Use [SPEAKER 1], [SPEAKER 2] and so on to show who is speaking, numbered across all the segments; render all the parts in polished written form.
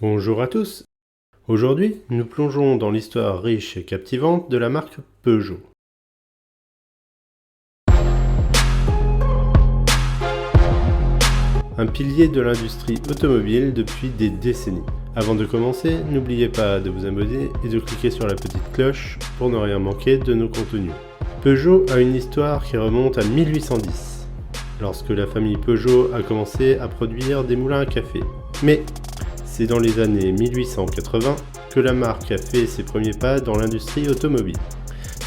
[SPEAKER 1] Bonjour à tous. Aujourd'hui, nous plongeons dans l'histoire riche et captivante de la marque Peugeot. Un pilier de l'industrie automobile depuis des décennies. Avant de commencer, n'oubliez pas de vous abonner et de cliquer sur la petite cloche pour ne rien manquer de nos contenus. Peugeot a une histoire qui remonte à 1810, lorsque la famille Peugeot a commencé à produire des moulins à café. Mais c'est dans les années 1880 que la marque a fait ses premiers pas dans l'industrie automobile.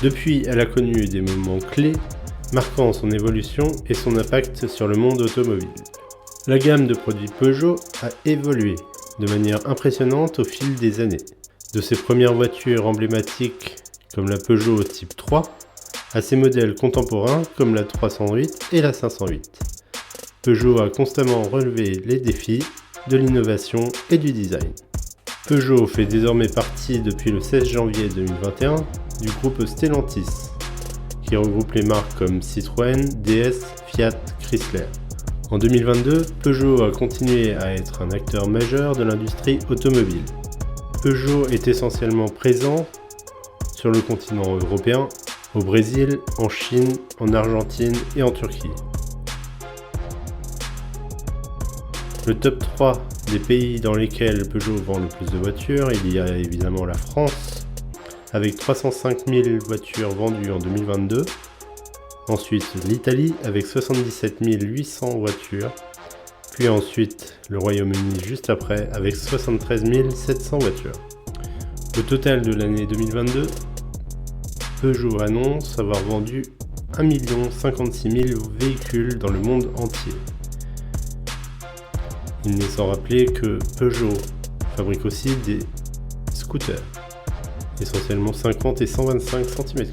[SPEAKER 1] Depuis, elle a connu des moments clés, marquant son évolution et son impact sur le monde automobile. La gamme de produits Peugeot a évolué de manière impressionnante au fil des années. De ses premières voitures emblématiques comme la Peugeot Type 3, à ses modèles contemporains comme la 308 et la 508. Peugeot a constamment relevé les défis de l'innovation et du design. Peugeot fait désormais partie depuis le 16 janvier 2021 du groupe Stellantis, qui regroupe les marques comme Citroën, DS, Fiat, Chrysler. En 2022, Peugeot a continué à être un acteur majeur de l'industrie automobile. Peugeot est essentiellement présent sur le continent européen, au Brésil, en Chine, en Argentine et en Turquie. Le top 3 des pays dans lesquels Peugeot vend le plus de voitures, il y a évidemment la France, avec 305 000 voitures vendues en 2022. Ensuite l'Italie, avec 77 800 voitures. Puis ensuite le Royaume-Uni juste après, avec 73 700 voitures. Au total de l'année 2022, Peugeot annonce avoir vendu 1 56 000 véhicules dans le monde entier. Il n'est sans rappeler que Peugeot fabrique aussi des scooters, essentiellement 50 et 125 cm3.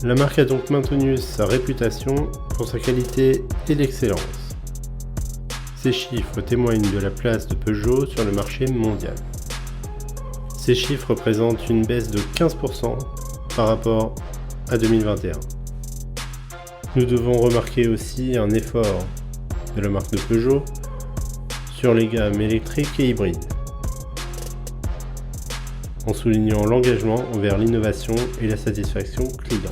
[SPEAKER 1] La marque a donc maintenu sa réputation pour sa qualité et l'excellence. Ces chiffres témoignent de la place de Peugeot sur le marché mondial. Ces chiffres représentent une baisse de 15% par rapport à 2021. Nous devons remarquer aussi un effort de la marque de Peugeot sur les gammes électriques et hybrides, en soulignant l'engagement envers l'innovation et la satisfaction client.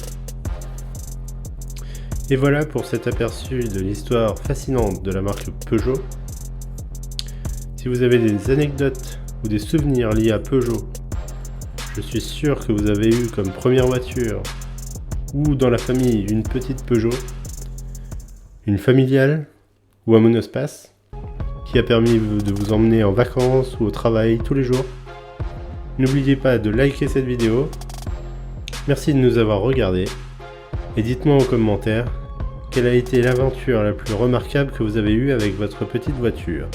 [SPEAKER 1] Et voilà pour cet aperçu de l'histoire fascinante de la marque Peugeot. Si vous avez des anecdotes ou des souvenirs liés à Peugeot, je suis sûr que vous avez eu comme première voiture ou dans la famille une petite Peugeot, une familiale ou un monospace qui a permis de vous emmener en vacances ou au travail tous les jours. N'oubliez pas de liker cette vidéo. Merci de nous avoir regardés et dites-moi en commentaire quelle a été l'aventure la plus remarquable que vous avez eue avec votre petite voiture.